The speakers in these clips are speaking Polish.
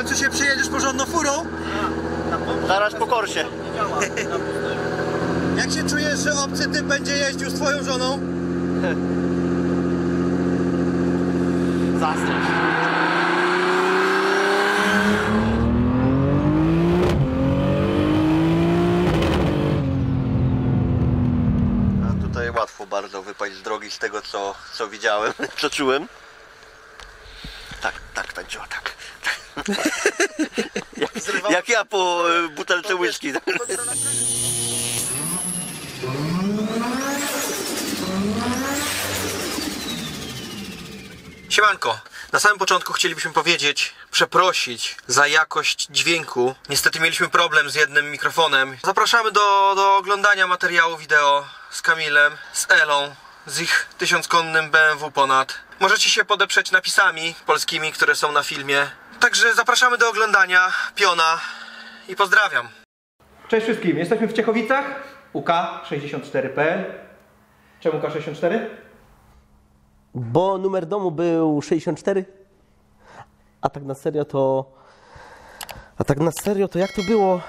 końcu się przejedziesz porządną furą? Zaraz po korsie. Jak się czujesz, że obcy typ będzie jeździł z twoją żoną? Zastrzeż. A tutaj łatwo bardzo wypaść z drogi z tego, co widziałem, co czułem. Tak, tańczyła, tak. Jak ja po butelce whisky. Siemanko, na samym początku chcielibyśmy przeprosić za jakość dźwięku. Niestety mieliśmy problem z jednym mikrofonem. Zapraszamy do oglądania materiału wideo z Kamilem, z Elą, z ich 1000-konnym BMW ponad. Możecie się podeprzeć napisami polskimi, które są na filmie. Także zapraszamy do oglądania piona i pozdrawiam. Cześć wszystkim, jesteśmy w Ciechowicach, UK64.pl. Czemu UK64? Bo numer domu był 64. A tak na serio to jak to było?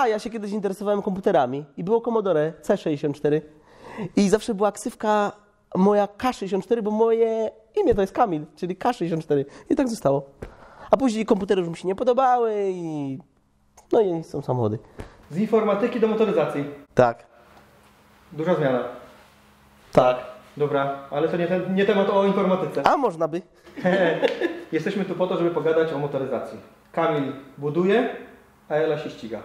Ja się kiedyś interesowałem komputerami i było Commodore C64 i zawsze była ksywka moja K64, bo moje imię to jest Kamil, czyli K64 i tak zostało. A później komputery już mi się nie podobały i są samochody. Z informatyki do motoryzacji. Tak. Duża zmiana. Tak. Dobra, ale to nie temat o informatyce. A można by. Jesteśmy tu po to, żeby pogadać o motoryzacji. Kamil buduje, a Ela się ściga.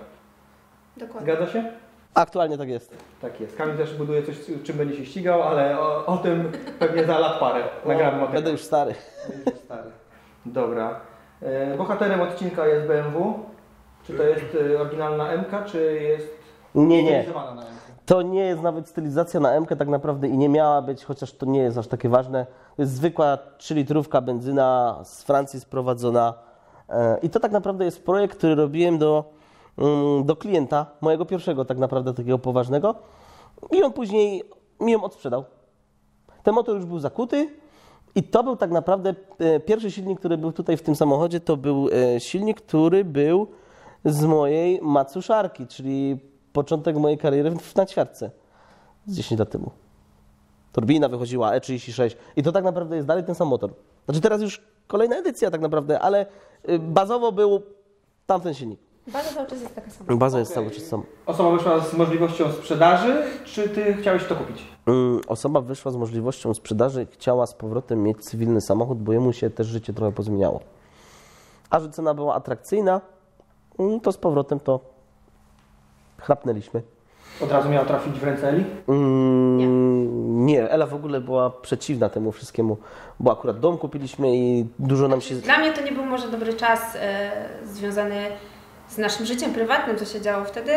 Dokładnie. Zgadza się? Aktualnie tak jest. Tak jest. Kamil też buduje coś, czym będzie się ścigał, ale o tym pewnie za lat parę. Nagramy materiał. Będę już stary. Stary. Dobra. Bohaterem odcinka jest BMW. Czy to jest oryginalna MK, czy jest Nie. stylizowana na MK? To nie jest nawet stylizacja na M-kę tak naprawdę i nie miała być, chociaż to nie jest aż takie ważne. To jest zwykła 3-litrówka benzyna z Francji sprowadzona. I to tak naprawdę jest projekt, który robiłem do klienta, mojego pierwszego tak naprawdę takiego poważnego. I on później mi ją odsprzedał. Ten motor już był zakuty i to był tak naprawdę pierwszy silnik, który był tutaj w tym samochodzie. To był silnik, który był z mojej macuszarki, czyli początek mojej kariery na ćwiartce z 10 lat temu. Turbina wychodziła E36 i to tak naprawdę jest dalej ten sam motor. Znaczy teraz już kolejna edycja tak naprawdę, ale bazowo był tamten silnik. Baza cały czas jest taka sama. Baza jest cały czas sama. Osoba wyszła z możliwością sprzedaży, czy ty chciałeś to kupić? Osoba wyszła z możliwością sprzedaży, chciała z powrotem mieć cywilny samochód, bo jemu się też życie trochę pozmieniało. A że cena była atrakcyjna, to z powrotem to chrapnęliśmy. Od razu miała trafić w ręce Eli? Nie, Ela w ogóle była przeciwna temu wszystkiemu, bo akurat dom kupiliśmy i dużo nam się... Dla mnie to nie był może dobry czas związany z naszym życiem prywatnym, co się działo wtedy.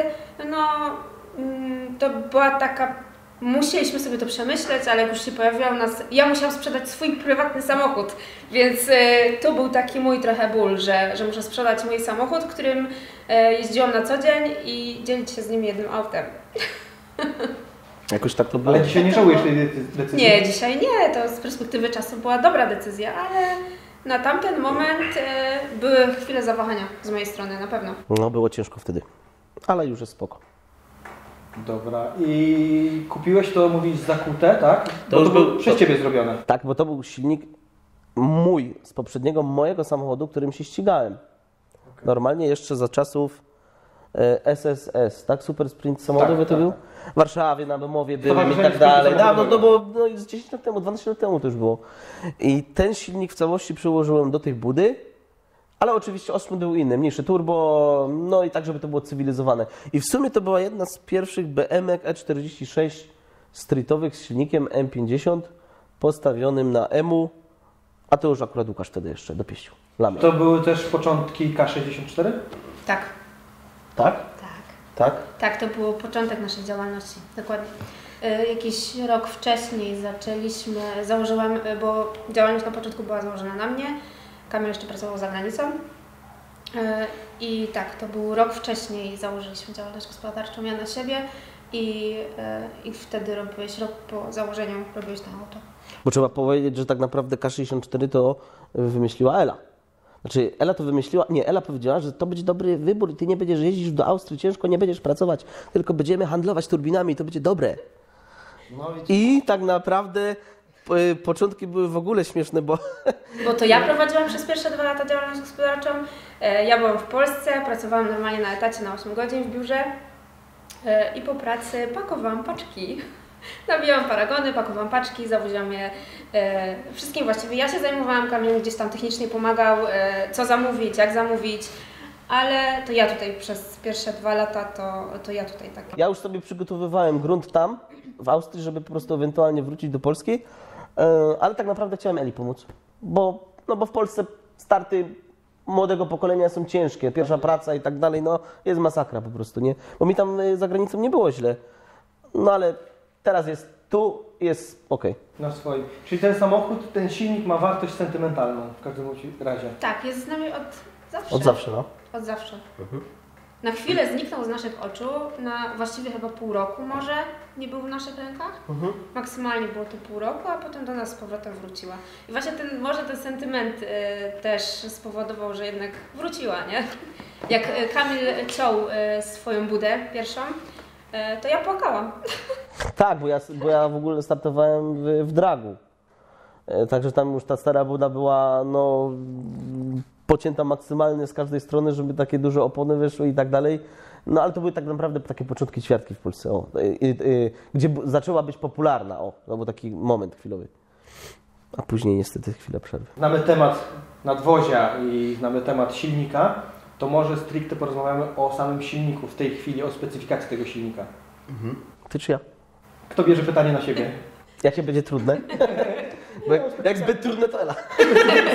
To była taka... Musieliśmy sobie to przemyśleć, ale jak już się pojawiał nas... Ja musiałam sprzedać swój prywatny samochód, więc to był taki mój trochę ból, że muszę sprzedać mój samochód, którym jeździłam na co dzień i dzielić się z nim jednym autem. Jakoś tak to było. Ale dzisiaj nie żałujesz tej decyzji? Nie, dzisiaj nie. To z perspektywy czasu była dobra decyzja, ale na tamten moment były chwile zawahania z mojej strony, na pewno. No, było ciężko wtedy, ale już jest spoko. Dobra. I kupiłeś to, mówisz, zakute, tak? To już było był- przez Ciebie zrobione. Tak, bo to był silnik mój, z poprzedniego mojego samochodu, którym się ścigałem. Normalnie jeszcze za czasów SSS, tak? Super Sprint samochodowy to był? W Warszawie, na Bemowie byłem i Stowarzyszenie tak dalej. Sprintu Dawno to Samochodowego. było, z 10 lat temu, 12 lat temu to już było. I ten silnik w całości przyłożyłem do tej budy, ale oczywiście osprzęt był inny, mniejszy turbo, no i tak, żeby to było cywilizowane. I w sumie to była jedna z pierwszych BMW E46 streetowych z silnikiem M50 postawionym na EMU, a to już akurat Łukasz wtedy jeszcze dopieścił. Lamy. To były też początki K64? Tak, Tak? tak. Tak? Tak, to był początek naszej działalności, dokładnie. Jakiś rok wcześniej założyłam, bo działalność na początku była założona na mnie, Kamil jeszcze pracował za granicą. I tak, to był rok wcześniej założyliśmy działalność gospodarczą ja na siebie i wtedy rok po założeniu robiłeś to auto. Bo trzeba powiedzieć, że tak naprawdę K64 to wymyśliła Ela. Znaczy, Ela to wymyśliła, nie, Ela powiedziała, że to będzie dobry wybór i ty nie będziesz jeździć do Austrii ciężko, nie będziesz pracować, tylko będziemy handlować turbinami i to będzie dobre. I tak naprawdę początki były w ogóle śmieszne, bo Bo to ja prowadziłam przez pierwsze 2 lata działalność gospodarczą. Ja byłam w Polsce, pracowałam normalnie na etacie na 8 godzin w biurze i po pracy pakowałam paczki. Nabijałam paragony, pakowałam paczki, zawoziłam je wszystkim właściwie. Ja się zajmowałam, Kamil gdzieś tam technicznie pomagał, co zamówić, jak zamówić, ale to ja tutaj przez pierwsze 2 lata, to ja tutaj tak. ja już sobie przygotowywałem grunt tam, w Austrii, żeby po prostu ewentualnie wrócić do Polski, ale tak naprawdę chciałem Eli pomóc, bo w Polsce starty młodego pokolenia są ciężkie, pierwsza praca i tak dalej, no jest masakra po prostu, nie? Bo mi tam za granicą nie było źle, no ale teraz tu jest okej. Na swoim. Czyli ten samochód, ten silnik ma wartość sentymentalną w każdym razie. Tak, jest z nami od zawsze. Od zawsze, no. Od zawsze. Na chwilę zniknął z naszych oczu, na właściwie chyba pół roku może nie był w naszych rękach. Maksymalnie było to pół roku, a potem do nas z powrotem wróciła. I właśnie może ten sentyment też spowodował, że jednak wróciła, nie? Jak Kamil ciął swoją budę pierwszą, to ja płakałam. Tak, bo ja w ogóle startowałem w dragu. Także tam już ta stara buda była pocięta maksymalnie z każdej strony, żeby takie duże opony wyszły i tak dalej. No ale to były tak naprawdę takie początki ćwiartki w Polsce, gdzie zaczęła być popularna. To był taki moment chwilowy. A później niestety chwila przerwy. Znamy temat nadwozia i znamy temat silnika, to może stricte porozmawiamy o samym silniku w tej chwili, o specyfikacji tego silnika. Ty czy ja? Kto bierze pytanie na siebie? Jakie będzie trudne? Bo jak zbyt trudne, to Ela.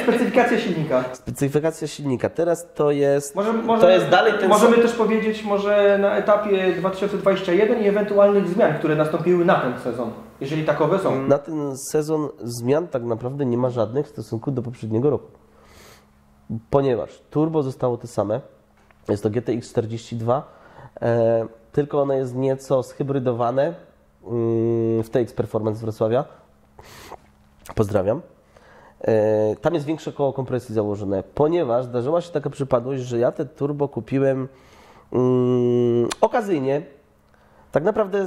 Specyfikacja silnika. Specyfikacja silnika. Teraz to jest... Może, to jest dalej ten możemy też powiedzieć może na etapie 2021 i ewentualnych zmian, które nastąpiły na ten sezon, jeżeli takowe są. Na ten sezon zmian tak naprawdę nie ma żadnych w stosunku do poprzedniego roku. Ponieważ turbo zostało te same. Jest to GTX 42, tylko ono jest nieco zhybrydowane w TX Performance z Wrocławia. Pozdrawiam. Tam jest większe koło kompresji założone, ponieważ zdarzyła się taka przypadłość, że ja te turbo kupiłem okazyjnie. Tak naprawdę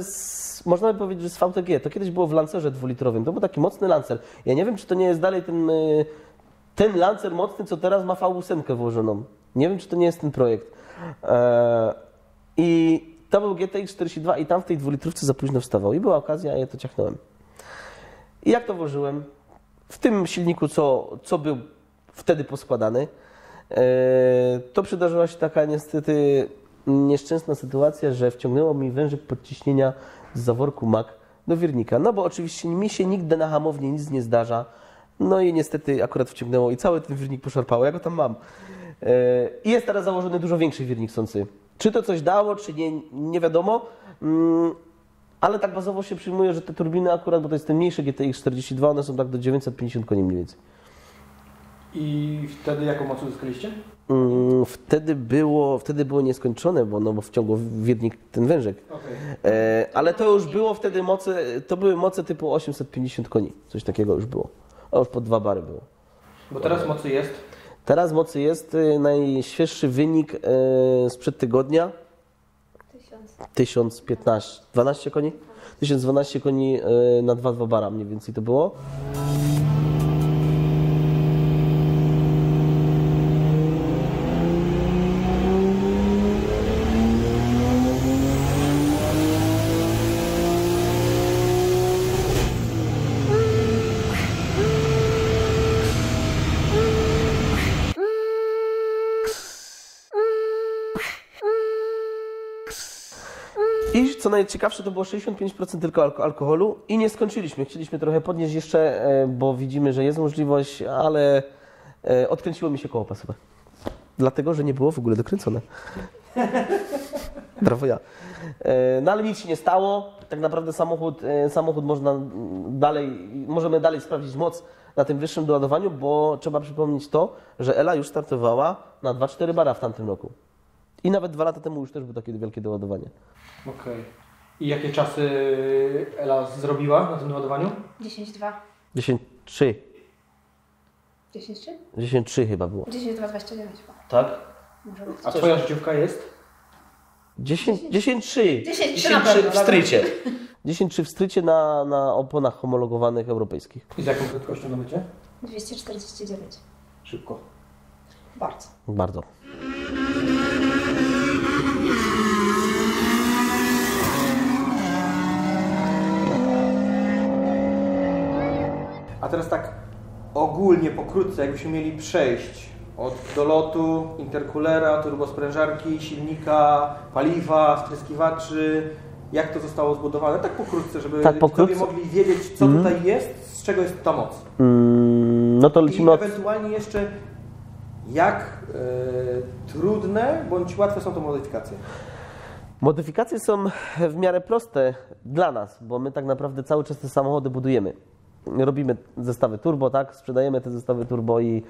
można by powiedzieć, że z VTG. To kiedyś było w Lancerze 2-litrowym. To był taki mocny Lancer. Ja nie wiem, czy to nie jest dalej ten Lancer mocny, co teraz ma V8 włożoną. Nie wiem, czy to nie jest ten projekt. I to był GTX 42 i tam w tej 2-litrówce za późno wstawał. I była okazja, a ja to ciachnąłem. I jak to włożyłem? W tym silniku, co był wtedy poskładany, to przydarzyła się taka niestety nieszczęsna sytuacja, że wciągnęło mi wężyk podciśnienia z zaworku MAG do wirnika. No bo oczywiście mi się nigdy na hamowni nic nie zdarza. No i niestety akurat wciągnęło i cały ten wirnik poszarpało. Ja go tam mam. I jest teraz założony dużo większy wirnik sący. Czy to coś dało, czy nie wiadomo. Ale tak bazowo się przyjmuje, że te turbiny akurat, bo to jest ten mniejszy GTX 42, one są tak do 950 koni mniej więcej. I wtedy jaką moc uzyskaliście? Wtedy było nieskończone, bo wciągło wirnik ten wężek. Okay. Ale to już było wtedy moce, to były moce typu 850 koni. Coś takiego już było. A już po 2 bary było. Bo teraz mocy jest? Teraz mocy jest najświeższy wynik sprzed tygodnia. 1015, 12 koni? 1012 koni na 2 bara mniej więcej to było. I co najciekawsze, to było 65% tylko alkoholu i nie skończyliśmy. Chcieliśmy trochę podnieść jeszcze, bo widzimy, że jest możliwość, ale odkręciło mi się koło pasowe. Dlatego, że nie było w ogóle dokręcone. Brawo ja. No ale nic się nie stało. Tak naprawdę samochód możemy dalej sprawdzić moc na tym wyższym doładowaniu, bo trzeba przypomnieć to, że Ela już startowała na 2,4 bara w tamtym roku. I nawet 2 lata temu już też było takie wielkie doładowanie. Okej. I jakie czasy Ela zrobiła na tym doładowaniu? 10,2. 10,3. 10,3? 10,3 chyba było. 10,229. Tak? Może być. A twoja życiówka jest? 10,3. 10,3 na pewno. w strycie. 10,3 w strycie na oponach homologowanych europejskich. I z jaką prędkością na mycie? 249. Szybko. Bardzo. Bardzo. A teraz tak ogólnie, pokrótce, jakbyśmy mieli przejść od dolotu, intercoolera, turbosprężarki, silnika, paliwa, wtryskiwaczy, jak to zostało zbudowane, tak pokrótce, żeby Tak, pokrótce. widzowie mogli wiedzieć, co tutaj jest, z czego jest ta moc. No to I lecimy od... ewentualnie jeszcze jak trudne bądź łatwe są to modyfikacje. Modyfikacje są w miarę proste dla nas, bo my tak naprawdę cały czas te samochody budujemy. Robimy zestawy turbo, tak? Sprzedajemy te zestawy turbo i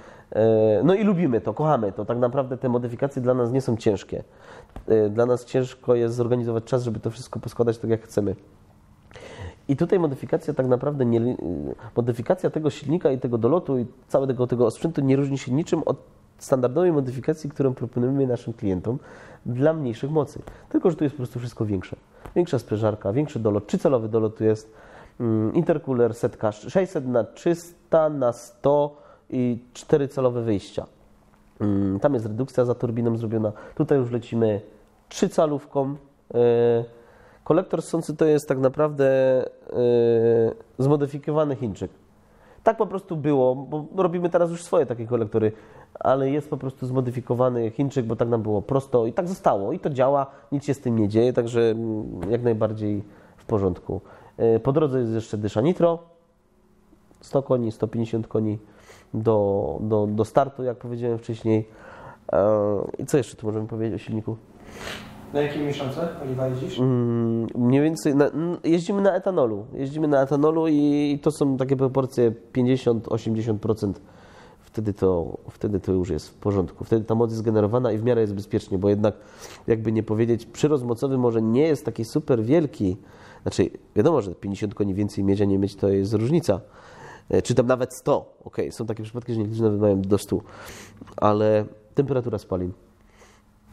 no i lubimy to, kochamy to. Tak naprawdę te modyfikacje dla nas nie są ciężkie. Dla nas ciężko jest zorganizować czas, żeby to wszystko poskładać tak jak chcemy. I tutaj modyfikacja tak naprawdę modyfikacja tego silnika i tego dolotu i całego tego sprzętu nie różni się niczym od standardowej modyfikacji, którą proponujemy naszym klientom dla mniejszych mocy. Tylko że tu jest po prostu wszystko większe. Większa sprężarka, większy dolot, 3-calowy dolot tu jest, intercooler, setka 600 na 300 na 100 i 4-calowe wyjścia. Tam jest redukcja za turbiną zrobiona. Tutaj już lecimy 3-calówką. Kolektor ssący to jest tak naprawdę zmodyfikowany Chińczyk. Tak po prostu było, bo robimy teraz już swoje takie kolektory, ale jest po prostu zmodyfikowany Chińczyk, bo tak nam było prosto i tak zostało. I to działa, nic się z tym nie dzieje, także jak najbardziej w porządku. Po drodze jest jeszcze dysza nitro, 100 koni, 150 koni do startu, jak powiedziałem wcześniej. I co jeszcze tu możemy powiedzieć o silniku? Na jakiej mieszance paliwa jeździsz? Mniej więcej jeździmy na etanolu. Jeździmy na etanolu i to są takie proporcje 50-80%. Wtedy to już jest w porządku. Wtedy ta moc jest generowana i w miarę jest bezpiecznie, bo jednak, jakby nie powiedzieć, przyrost mocowy może nie jest taki super wielki. Znaczy, wiadomo, że 50 koni więcej mieć, a nie mieć to jest różnica. Czy tam nawet 100. Okej, są takie przypadki, że niektórzy nawet mają do 100. Ale temperatura spalin.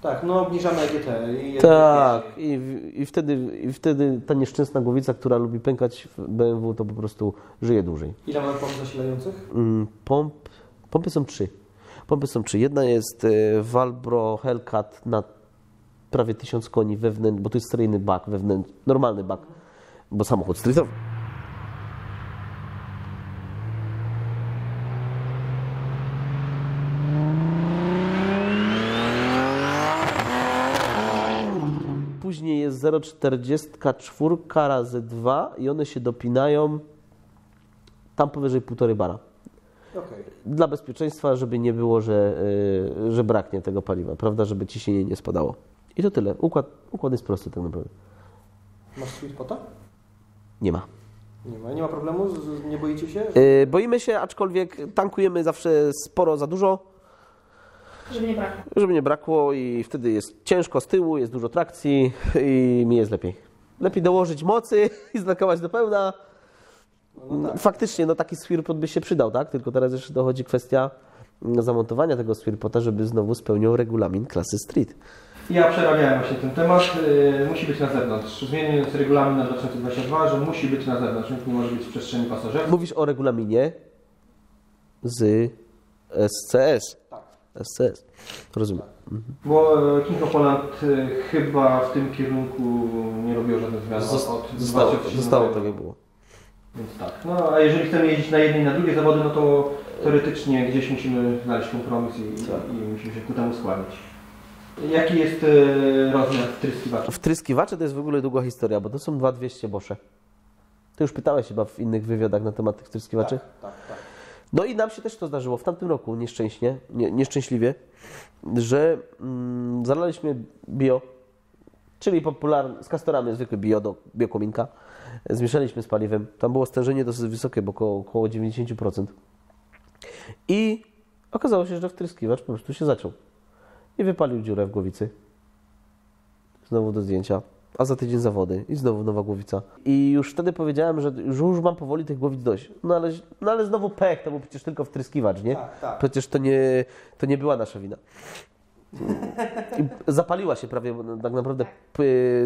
Tak, no obniżamy EGT. Tak, i wtedy ta nieszczęsna głowica, która lubi pękać w BMW, to po prostu żyje dłużej. Ile mamy pomp zasilających? Pompy są 3. Pompy są 3. Jedna jest Valbro Hellcat na prawie 1000 koni wewnętrzny, bo to jest seryjny bak wewnętrzny, normalny bak, bo samochód streetowy. Później jest 0,44 razy 2 i one się dopinają tam powyżej 1,5 bara. Okay. Dla bezpieczeństwa, żeby nie było, że braknie tego paliwa, prawda, żeby ciśnienie nie spadało. I to tyle. Układ jest prosty tak naprawdę. Masz sweet spota? Nie ma. Nie ma problemu? Nie boicie się? Boimy się, aczkolwiek tankujemy zawsze sporo za dużo, żeby nie brakło i wtedy jest ciężko z tyłu, jest dużo trakcji i mi jest lepiej. Lepiej dołożyć mocy i znakować do pełna. No tak. Faktycznie, no taki swirpot by się przydał, tak? Tylko teraz jeszcze dochodzi kwestia zamontowania tego swirpota, żeby znowu spełniał regulamin klasy street. Ja przerabiałem właśnie ten temat. Musi być na zewnątrz. Zmieniając regulamin na 2022, że musi być na zewnątrz, więc nie może być w przestrzeni pasażerskiej. Mówisz o regulaminie z SCS. Tak. SCS. Rozumiem. Bo King of Poland chyba w tym kierunku nie robiło żadnych zmian Zostało tak jak było. Więc tak. No a jeżeli chcemy jeździć na jednej i na drugie zawody, no to teoretycznie gdzieś musimy znaleźć kompromis i musimy się ku temu skłaniać. Jaki jest rozmiar wtryskiwacza? Wtryskiwacze to jest w ogóle długa historia, bo to są 2200 Bosche. Ty już pytałeś chyba w innych wywiadach na temat tych wtryskiwaczy? Tak. No i nam się też to zdarzyło w tamtym roku nieszczęśliwie, że zalaliśmy bio, czyli popularny, z kastorami zwykły bio do biokominka, zmieszaliśmy z paliwem. Tam było stężenie dosyć wysokie, bo około 90%. I okazało się, że wtryskiwacz po prostu się zaciął. I wypalił dziurę w głowicy. Znowu do zdjęcia. a za tydzień zawody i znowu Nowa Głowica. I już wtedy powiedziałem, że już mam powoli tych Głowic dość. No ale znowu pech, to był przecież tylko wtryskiwacz, nie? Tak. Przecież to nie była nasza wina. I zapaliła się prawie, bo tak naprawdę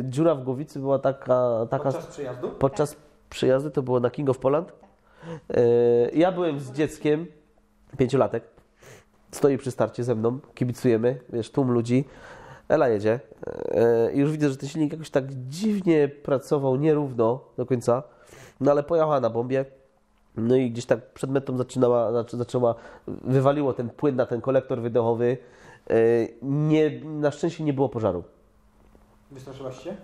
dziura w głowicy była taka... Podczas przyjazdu? Podczas przyjazdu to było na King of Poland. Ja byłem z dzieckiem, 5-latek, stoi przy starcie ze mną, kibicujemy, wiesz, tłum ludzi. Ela jedzie i już widzę, że ten silnik jakoś tak dziwnie pracował, nierówno do końca, ale pojechała na bombie. No i gdzieś tak przed metą wywaliło ten płyn na ten kolektor wydechowy. Na szczęście nie było pożaru. Wystraszyłaś się?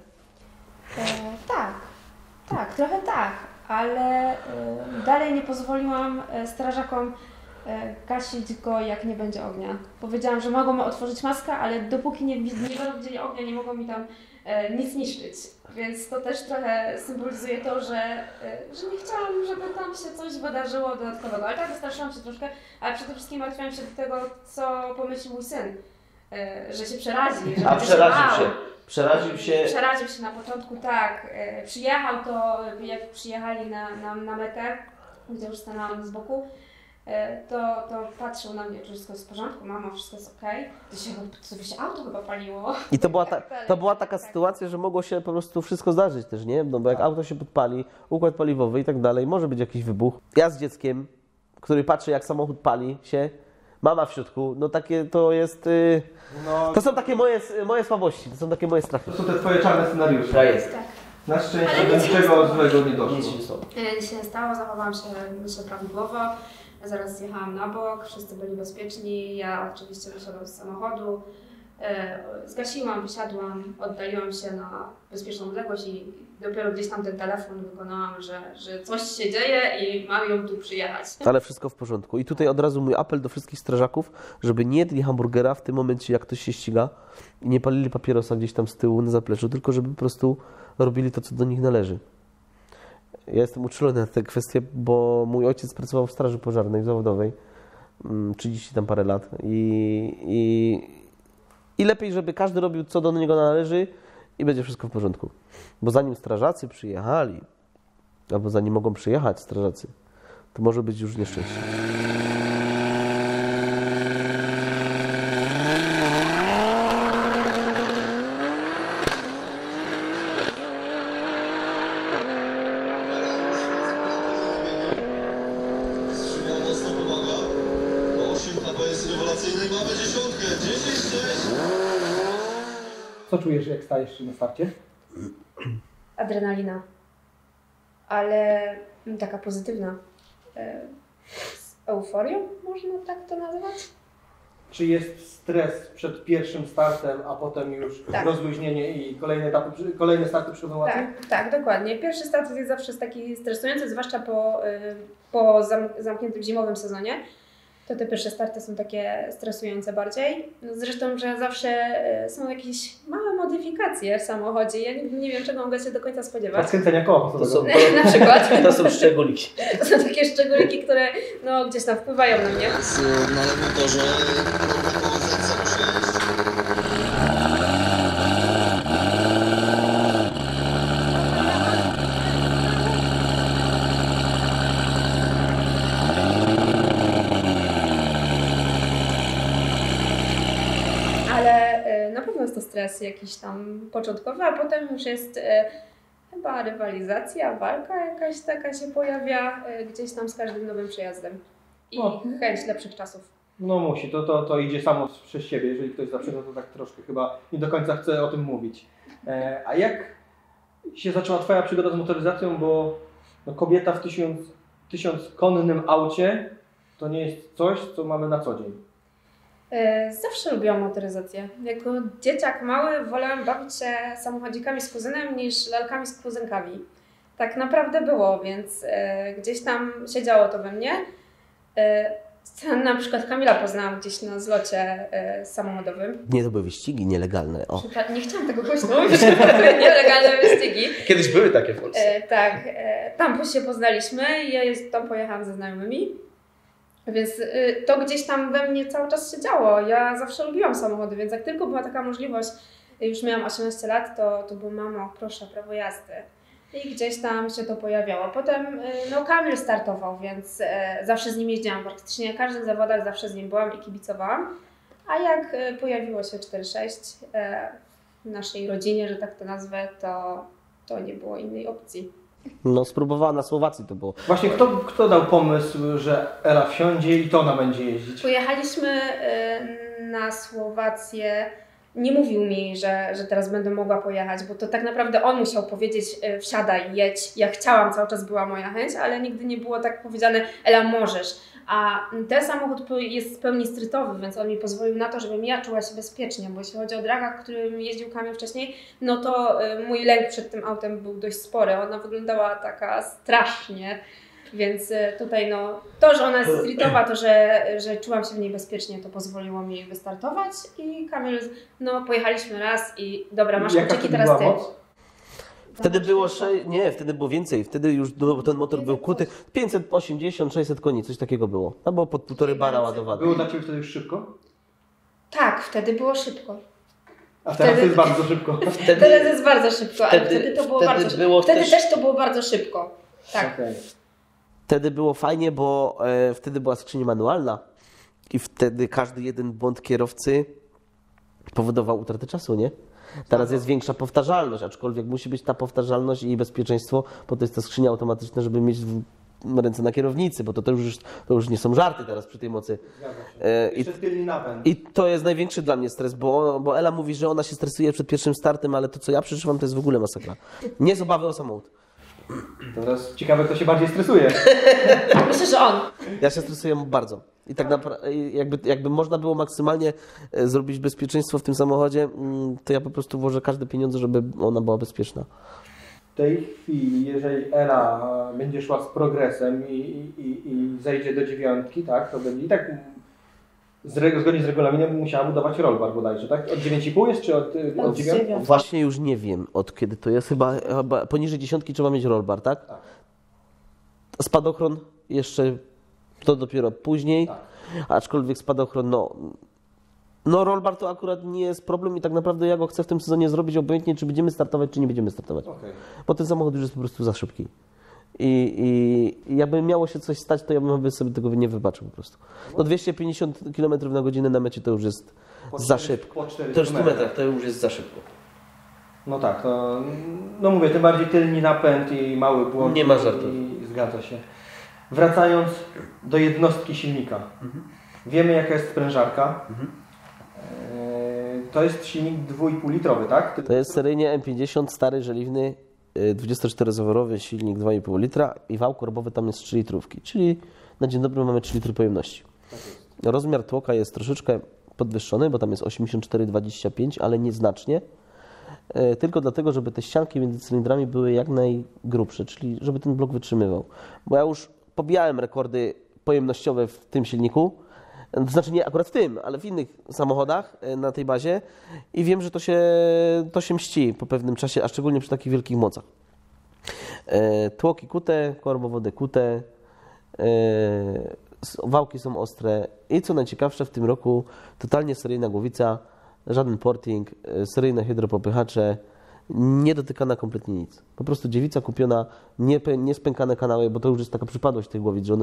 Tak, trochę tak, ale dalej nie pozwoliłam strażakom gasić go, jak nie będzie ognia. Powiedziałam, że mogą otworzyć maskę, ale dopóki nie będą widzieli ognia, nie mogą mi tam nic niszczyć. Więc to też trochę symbolizuje to, że nie chciałam, żeby tam się coś wydarzyło dodatkowego. Ale tak, wystraszyłam się troszkę, ale przede wszystkim martwiłam się do tego, co pomyśli mój syn. Że się przerazi. Że Przeraził się. Przeraził się na początku, tak. Przyjechał to, jak przyjechali na metę, gdzie już stanęłam z boku, to patrzył na mnie, czy wszystko jest w porządku, mama, wszystko jest okej. To się auto chyba paliło. I to była taka sytuacja, że mogło się po prostu wszystko zdarzyć też, nie? No bo jak auto się podpali, układ paliwowy i tak dalej, może być jakiś wybuch. Ja z dzieckiem, który patrzy, jak samochód pali się, mama w środku, no takie to jest... To są takie moje słabości, to są takie moje strachy. To są te twoje czarne scenariusze. Tak jest. Tak. Na szczęście do niczego złego nie doszło. Nic się nie stało. Nic się nie stało, zachowałam się, myślę, prawidłowo. Zaraz zjechałam na bok, wszyscy byli bezpieczni. Ja oczywiście wysiadłam z samochodu, zgasiłam, wysiadłam, oddaliłam się na bezpieczną odległość i dopiero gdzieś tam ten telefon wykonałam, że coś się dzieje i mam ją tu przyjechać. Ale wszystko w porządku. I tutaj od razu mój apel do wszystkich strażaków, żeby nie jedli hamburgera w tym momencie, jak ktoś się ściga i nie palili papierosa gdzieś tam z tyłu na zapleczu, tylko żeby po prostu robili to, co do nich należy. Ja jestem uczulony na tę kwestię, bo mój ojciec pracował w straży pożarnej zawodowej 30 tam parę lat i lepiej, żeby każdy robił, co do niego należy i będzie wszystko w porządku. Bo zanim strażacy przyjechali, albo zanim mogą przyjechać strażacy, to może być już nieszczęście. Skrzynia mocno pomaga. 8 HP jest rewelacyjny. Mamy 10. 10-6. Co czujesz, jak stajesz na starcie? Adrenalina, ale taka pozytywna. Z euforią, można tak to nazwać? Czy jest stres przed pierwszym startem, a potem już Tak. rozluźnienie i kolejne starty przywołacie? Tak, dokładnie. Pierwszy start jest zawsze taki stresujący, zwłaszcza po zamkniętym zimowym sezonie. To te pierwsze starty są takie stresujące bardziej. No zresztą, że zawsze są jakieś małe modyfikacje w samochodzie. Ja nigdy nie wiem, czego mogę się do końca spodziewać. Odkręcenia koła pasowego. Na przykład. To są szczególiki. To są takie szczególiki, które no, gdzieś tam wpływają na mnie. Na lewym torze. Powodzenia musi jeść. Ale na pewno jest to stres jakiś tam początkowy, a potem już jest chyba rywalizacja, walka jakaś taka się pojawia gdzieś tam z każdym nowym przyjazdem. I No. chęć lepszych czasów. No musi, to idzie samo przez siebie. Jeżeli ktoś zaczyna, to tak troszkę chyba nie do końca chce o tym mówić. A jak się zaczęła Twoja przygoda z motoryzacją, bo no, kobieta w 1000-konnym aucie to nie jest coś, co mamy na co dzień. Zawsze lubiłam motoryzację. Jako dzieciak mały wolałam bawić się samochodzikami z kuzynem niż lalkami z kuzynkami. Tak naprawdę było, więc gdzieś tam siedziało to we mnie. Na przykład Kamila poznałam gdzieś na zlocie samochodowym. Nie, to były wyścigi nielegalne. O. Nie chciałam tego głośno mówić, że to były nielegalne wyścigi. Kiedyś były takie w Polsce. Tak, tam się poznaliśmy i ja tam pojechałam ze znajomymi. Więc to gdzieś tam we mnie cały czas się działo. Ja zawsze lubiłam samochody, więc jak tylko była taka możliwość już miałam 18 lat, to był mamo, proszę, prawo jazdy. I gdzieś tam się to pojawiało. Potem no, Kamil startował, więc zawsze z nim jeździłam. Praktycznie na każdych zawodach zawsze z nim byłam i kibicowałam. A jak pojawiło się 4-6 w naszej rodzinie, że tak to nazwę, to nie było innej opcji. No spróbowała na Słowacji to było. Właśnie kto dał pomysł, że Ela wsiądzie i to ona będzie jeździć? Pojechaliśmy na Słowację. Nie mówił mi, że teraz będę mogła pojechać, bo to tak naprawdę on musiał powiedzieć wsiadaj, jedź. Ja chciałam, cały czas była moja chęć, ale nigdy nie było tak powiedziane Ela możesz. A ten samochód jest w pełni strytowy, więc on mi pozwolił na to, żebym ja czuła się bezpiecznie, bo jeśli chodzi o dragach, którym jeździł Kamil wcześniej, no to mój lęk przed tym autem był dość spory. Ona wyglądała taka strasznie. Więc tutaj no, to, że ona jest streetowa, to, że czułam się w niej bezpiecznie, to pozwoliło mi wystartować i Kamil, no pojechaliśmy raz i dobra, masz kluczyki, teraz ty. Wtedy było wtedy było więcej, wtedy już ten motor był kruty, 580-600 koni, coś takiego było. No bo pod 1,5 bara ładowany. Było dla Ciebie wtedy już szybko? Tak, wtedy było szybko. A teraz jest bardzo szybko. Teraz jest bardzo szybko, ale wtedy to było bardzo szybko. Wtedy też to było bardzo szybko. Tak. Okay. Wtedy było fajnie, bo wtedy była skrzynia manualna i wtedy każdy jeden błąd kierowcy powodował utratę czasu, nie? Teraz jest większa powtarzalność, aczkolwiek musi być ta powtarzalność i bezpieczeństwo, bo to jest ta skrzynia automatyczna, żeby mieć ręce na kierownicy, bo to już nie są żarty teraz przy tej mocy. I to jest największy dla mnie stres, bo Ela mówi, że ona się stresuje przed pierwszym startem, ale to, co ja przeżywam, to jest w ogóle masakra. Nie z obawy o samochód. Teraz ciekawe, kto się bardziej stresuje. Myślę, że on. Ja się stresuję bardzo. I tak naprawdę, jakby można było maksymalnie zrobić bezpieczeństwo w tym samochodzie, to ja po prostu włożę każde pieniądze, żeby ona była bezpieczna. W tej chwili, jeżeli Ela będzie szła z progresem i zejdzie do 9, tak, to będzie i tak zgodnie z regulaminem musiała budować rollbar bodajże, tak? Od 9,5 jest, czy od 9? Właśnie już nie wiem, od kiedy to jest. Chyba poniżej 10 trzeba mieć rollbar, tak? Tak. Spadochron jeszcze to dopiero później, Tak. Aczkolwiek spadochron, no rollbar to akurat nie jest problem i tak naprawdę ja go chcę w tym sezonie zrobić obojętnie, czy będziemy startować, czy nie będziemy startować. Okay. Bo ten samochód już jest po prostu za szybki. I jakby miało się coś stać, to ja bym sobie tego nie wybaczył po prostu. No 250 km na godzinę na mecie to już jest za szybko. Po 4 To już w 100 metrach, to już jest za szybko. No tak, no mówię, tym bardziej tylny napęd i mały błąd. Nie ma żartów. I zgadza się. Wracając do jednostki silnika. Wiemy, jaka jest sprężarka. To jest silnik 2,5 litrowy, tak? To jest seryjnie M50, stary, żeliwny, 24-zaworowy silnik 2,5 litra i wał korbowy tam jest 3 litrówki, czyli na dzień dobry mamy 3 litry pojemności. Tak jest. Rozmiar tłoka jest troszeczkę podwyższony, bo tam jest 84,25, ale nieznacznie. Tylko dlatego, żeby te ścianki między cylindrami były jak najgrubsze, czyli żeby ten blok wytrzymywał. Bo ja już pobijałem rekordy pojemnościowe w tym silniku, to znaczy nie akurat w tym, ale w innych samochodach na tej bazie i wiem, że to się mści po pewnym czasie, a szczególnie przy takich wielkich mocach. Tłoki kute, korbowody kute, wałki są ostre i co najciekawsze w tym roku totalnie seryjna głowica, żaden porting, seryjne hydropopychacze, nie dotykana kompletnie nic. Po prostu dziewica kupiona, nie spękane kanały, bo to już jest taka przypadłość tych głowic, że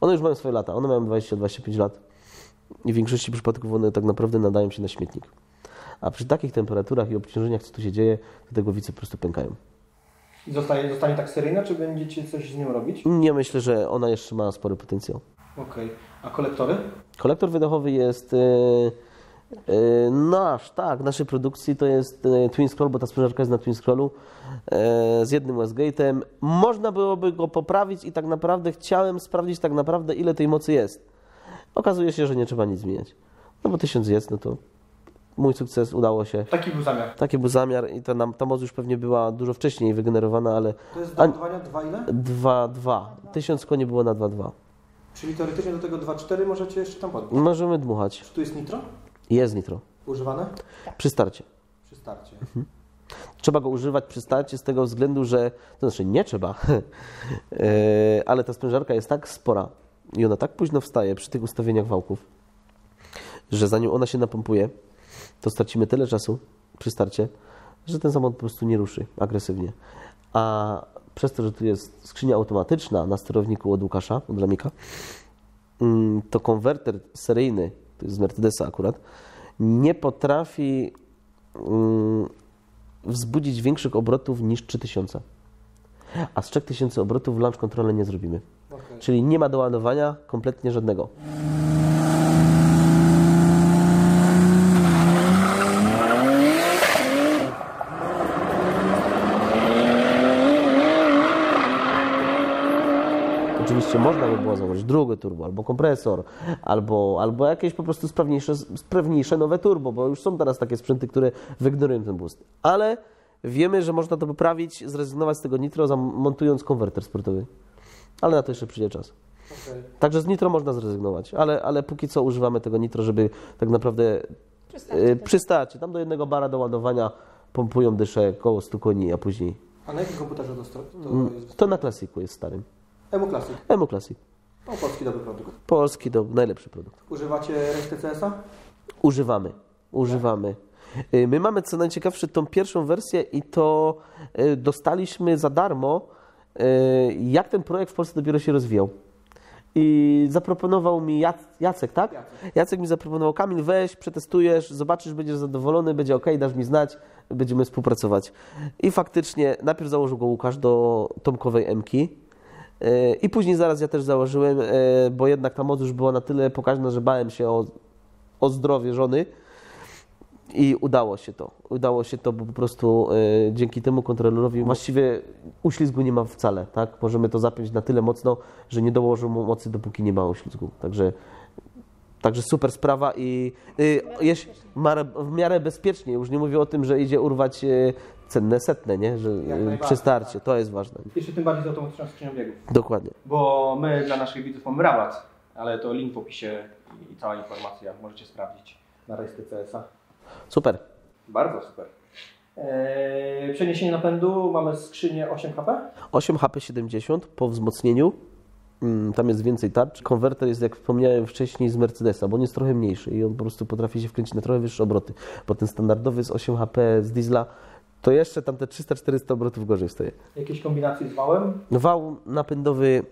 one już mają swoje lata, one mają 20-25 lat i w większości przypadków one tak naprawdę nadają się na śmietnik. A przy takich temperaturach i obciążeniach, co tu się dzieje, to te głowice po prostu pękają. I zostanie tak seryjna, czy będziecie coś z nią robić? Nie myślę, że ona jeszcze ma spory potencjał. Okej. A kolektory? Kolektor wydechowy jest w naszej produkcji to jest Twin Scroll, bo ta sprężarka jest na Twin Scrollu z jednym Westgate'em. Można byłoby go poprawić i tak naprawdę chciałem sprawdzić tak naprawdę ile tej mocy jest. Okazuje się, że nie trzeba nic zmieniać. No bo 1000 jest, no to mój sukces, udało się. Taki był zamiar. Taki był zamiar i ta moc już pewnie była dużo wcześniej wygenerowana, ale... To jest do ładowania 2 ile? 2,2. 1000 koni było na 2,2. Czyli teoretycznie do tego 2,4 możecie jeszcze tam podnieść. Możemy dmuchać. Czy tu jest nitro? Jest nitro. Używane? Przy starcie. Przy starcie. Trzeba go używać przy starcie z tego względu, że... To znaczy nie trzeba, ale ta sprężarka jest tak spora i ona tak późno wstaje przy tych ustawieniach wałków, że zanim ona się napompuje, to stracimy tyle czasu, przy starcie, że ten samochód po prostu nie ruszy agresywnie. A przez to, że tu jest skrzynia automatyczna na sterowniku od Łukasza, od Ramika, to konwerter seryjny, to jest z Mercedesa akurat, nie potrafi wzbudzić większych obrotów niż 3000. A z 3000 obrotów launch control nie zrobimy. Okay. Czyli nie ma doładowania kompletnie żadnego. Oczywiście można by było założyć drugie turbo, albo kompresor, albo jakieś po prostu sprawniejsze nowe turbo, bo już są teraz takie sprzęty, które wyignorują ten boost. Ale wiemy, że można to poprawić, zrezygnować z tego nitro, montując konwerter sportowy. Ale na to jeszcze przyjdzie czas. Okay. Także z nitro można zrezygnować, ale póki co używamy tego nitro, żeby tak naprawdę przy starcie, tam do 1 bara do ładowania pompują dyszę koło 100 koni, a później... A na jakim komputerze to jest? To na Classicu jest starym. Emu Classic. Emu Classic. No, polski dobry produkt. Polski to najlepszy produkt. Używacie resztę CS-a? Używamy. My mamy, co najciekawsze, tą pierwszą wersję i to dostaliśmy za darmo, jak ten projekt w Polsce dopiero się rozwijał. I zaproponował mi Jacek, tak? Jacek mi zaproponował: Kamil, weź, przetestujesz, zobaczysz, będziesz zadowolony, będzie ok, dasz mi znać, będziemy współpracować. I faktycznie najpierw założył go Łukasz do Tomkowej M-ki. I później zaraz ja też założyłem, bo jednak ta moc już była na tyle pokaźna, że bałem się o zdrowie żony i udało się to. Udało się to, bo po prostu dzięki temu kontrolerowi właściwie uślizgu nie ma wcale, tak? Możemy to zapiąć na tyle mocno, że nie dołożą mu mocy, dopóki nie ma uślizgu. Także super sprawa i jest w miarę bezpiecznie. Już nie mówię o tym, że idzie urwać cenne setne, nie? Że przy starcie, to jest ważne. Jeszcze tym bardziej z automatyczną skrzynią biegów. Dokładnie. Bo my dla naszych widzów mamy rabat, ale to link w opisie i cała informacja możecie sprawdzić na resztę CS-a. Super. Bardzo super. Przeniesienie napędu, mamy skrzynię 8 HP. 8 HP70 po wzmocnieniu. Tam jest więcej tarcz. Konwerter jest, jak wspomniałem wcześniej, z Mercedesa, bo on jest trochę mniejszy i on po prostu potrafi się wkręcić na trochę wyższe obroty. Bo ten standardowy z 8 HP z diesla to jeszcze tam te 300-400 obrotów gorzej stoje. Jakieś kombinacje z wałem? Wał napędowy,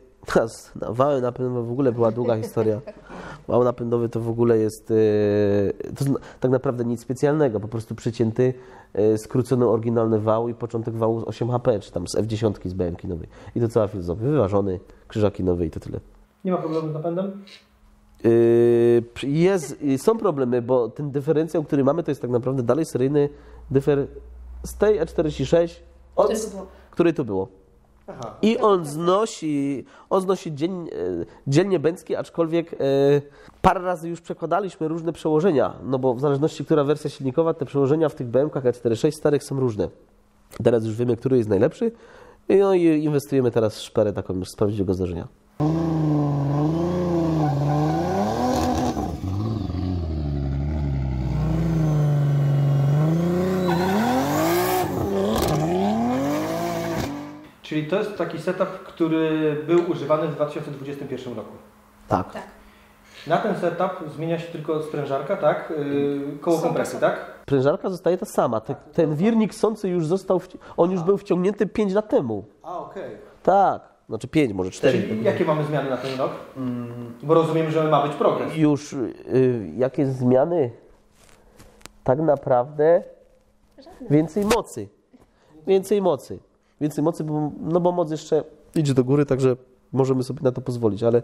wałem napędowy w ogóle była długa historia. Wał napędowy to w ogóle jest to tak naprawdę nic specjalnego, po prostu przycięty, skrócony oryginalny wał i początek wału z 8 HP, czy tam z F10 z BM-ki nowej. I to cała filozofia, wyważony, krzyżaki nowe i to tyle. Nie ma problemu z napędem? Są problemy, bo ten dyferencjał, który mamy, to jest tak naprawdę dalej seryjny dyfer z tej E46, który tu było. Aha. I on znosi dzielnie bęcki, aczkolwiek parę razy już przekładaliśmy różne przełożenia, no bo w zależności, która wersja silnikowa, te przełożenia w tych BM-kach E46 starych są różne. Teraz już wiemy, który jest najlepszy, no i inwestujemy teraz w szperę taką już z prawdziwego zdarzenia. Czyli to jest taki setup, który był używany w 2021 roku. Tak. Na ten setup zmienia się tylko sprężarka, tak? Koło kompresji, tak? Sprężarka zostaje ta sama. Ten wirnik sący już został, on już był wciągnięty 5 lat temu. A, okej. Tak, znaczy 5, może 4. Czyli jakie mamy zmiany na ten rok? Bo rozumiem, że ma być progres. Już jakie zmiany? Tak naprawdę więcej mocy. Więcej mocy, bo moc jeszcze idzie do góry, także możemy sobie na to pozwolić, ale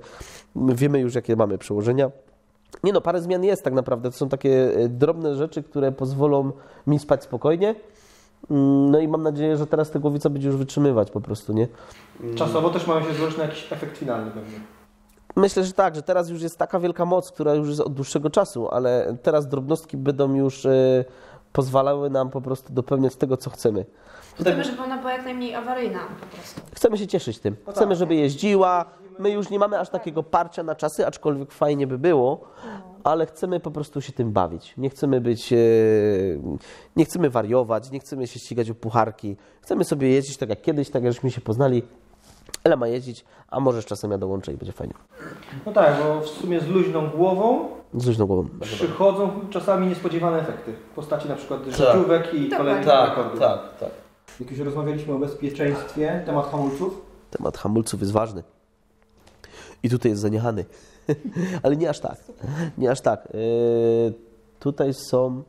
wiemy już, jakie mamy przełożenia. Nie no, parę zmian jest tak naprawdę. To są takie drobne rzeczy, które pozwolą mi spać spokojnie. No i mam nadzieję, że teraz ta głowica będzie już wytrzymywać po prostu, nie? Czasowo też mają się złożyć na jakiś efekt finalny pewnie. Myślę, że tak, że teraz już jest taka wielka moc, która już jest od dłuższego czasu, ale teraz drobnostki będą już pozwalały nam po prostu dopełniać tego, co chcemy. Chcemy, żeby ona była jak najmniej awaryjna po prostu. Chcemy się cieszyć tym. Chcemy, żeby jeździła. My już nie mamy aż takiego parcia na czasy, aczkolwiek fajnie by było, ale chcemy po prostu się tym bawić. Nie chcemy nie chcemy wariować, nie chcemy się ścigać o pucharki. Chcemy sobie jeździć tak jak kiedyś, tak jakśmy się poznali Ela ma jeździć, a możesz czasem ja dołączę i będzie fajnie. No tak, bo w sumie z luźną głową Z luźną głową. przychodzą czasami niespodziewane efekty. W postaci na przykład życiówek i kolejnych rekordów. tak. Jak już rozmawialiśmy o bezpieczeństwie, temat hamulców. Temat hamulców jest ważny. I tutaj jest zaniechany. Ale nie aż tak. Nie aż tak. Tutaj są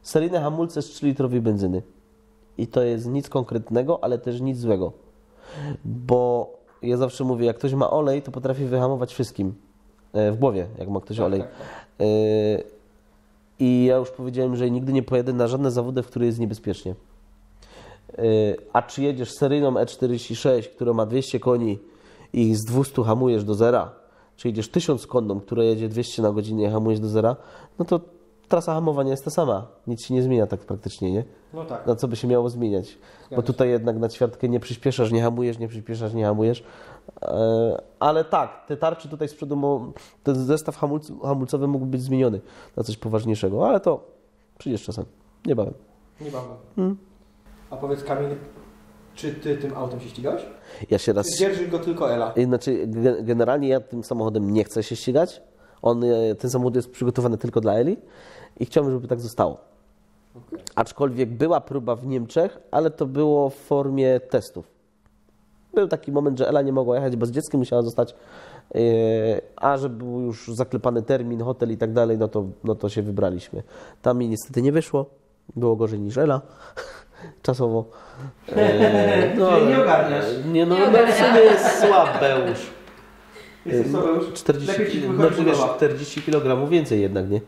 seryjne hamulce z 3-litrowej benzyny. I to jest nic konkretnego, ale też nic złego. Bo ja zawsze mówię, jak ktoś ma olej, to potrafi wyhamować wszystkim. W głowie, jak ma ktoś olej. I ja już powiedziałem, że nigdy nie pojedę na żadne zawody, w których jest niebezpiecznie. A czy jedziesz seryjną E46, która ma 200 koni i z 200 hamujesz do zera, czy jedziesz 1000 konną, która jedzie 200 na godzinę i hamujesz do zera, no to trasa hamowania jest ta sama. Nic się nie zmienia tak praktycznie, nie? No tak. Na co by się miało zmieniać? Bo tutaj jednak na ćwiartkę nie przyspieszasz, nie hamujesz, nie przyspieszasz, nie hamujesz. Ale tak, te tarcze tutaj z przodu, ten zestaw hamulcowy mógł być zmieniony na coś poważniejszego, ale to przyjdziesz czasem, niebawem. Niebawem. A powiedz, Kamil, czy ty tym autem się ścigałeś? Ja się raz... Czy dzierży go tylko Ela? Znaczy, generalnie ja tym samochodem nie chcę się ścigać. Ten samochód jest przygotowany tylko dla Eli i chciałbym, żeby tak zostało. Okay. Aczkolwiek była próba w Niemczech, ale to było w formie testów. Był taki moment, że Ela nie mogła jechać, bo z dzieckiem musiała zostać, a że był już zaklepany termin, hotel i tak dalej, no to się wybraliśmy. Tam mi niestety nie wyszło. Było gorzej niż Ela. Czasowo. Czyli nie ogarniasz. Nie, no w sumie jest słabeusz. Jesteś sobie już 40, lepiej ci no, wychodzi wiesz, budowa. 40 kg więcej jednak, nie?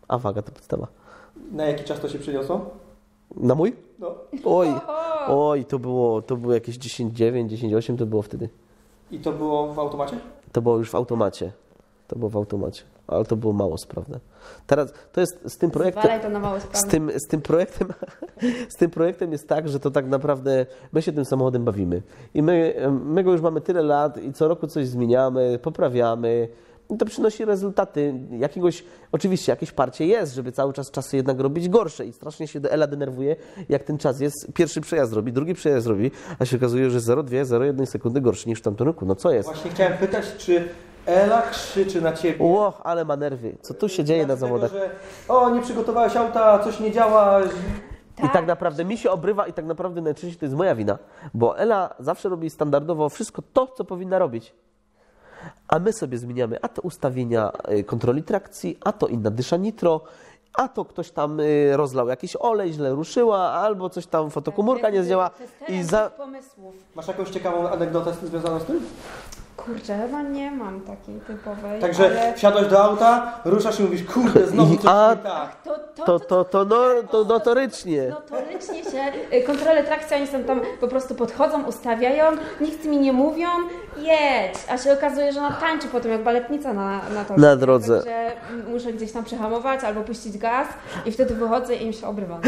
A waga to podstawa. Na jaki czas to się przeniosło? Na mój? No. Oj, to było jakieś 10,9, 10,8 to było wtedy. I to było w automacie? To było już w automacie. Ale to było mało sprawne. Teraz to jest z tym projektem. Zwalaj to na mało sprawy. Z tym projektem jest tak, że to tak naprawdę my się tym samochodem bawimy. I my go już mamy tyle lat i co roku coś zmieniamy, poprawiamy. I to przynosi rezultaty. Oczywiście jakieś parcie jest, żeby cały czas czasy jednak robić gorsze i strasznie się Ela denerwuje, jak ten czas jest, pierwszy przejazd robi, drugi przejazd robi, a się okazuje, że 0,2-0,1 sekundy gorszy niż w tamtym roku. No co jest? Właśnie chciałem pytać, czy Ela krzyczy na ciebie? Ale ma nerwy. Co tu się dzieje na zawodach? Że nie przygotowałeś auta, coś nie działa. I tak naprawdę mi się obrywa i tak naprawdę najczęściej to jest moja wina, bo Ela zawsze robi standardowo wszystko to, co powinna robić. A my sobie zmieniamy, a to ustawienia kontroli trakcji, a to inna dysza nitro, a to ktoś tam rozlał jakiś olej, źle ruszyła, albo coś tam fotokomórka nie zdziała. Pomysłów. Masz jakąś ciekawą anegdotę związaną z tym? Kurczę, chyba nie mam takiej typowej. Także ale... wsiadłeś do auta, ruszasz i mówisz, kurde, znowu coś nie tak. To notorycznie. Notorycznie się kontrole trakcji, oni są tam po prostu podchodzą, ustawiają, nic mi nie mówią, jedź, a się okazuje, że ona tańczy potem jak baletnica na torze. Na drodze. Także muszę gdzieś tam przehamować albo puścić gaz i wtedy wychodzę i im się obrywam.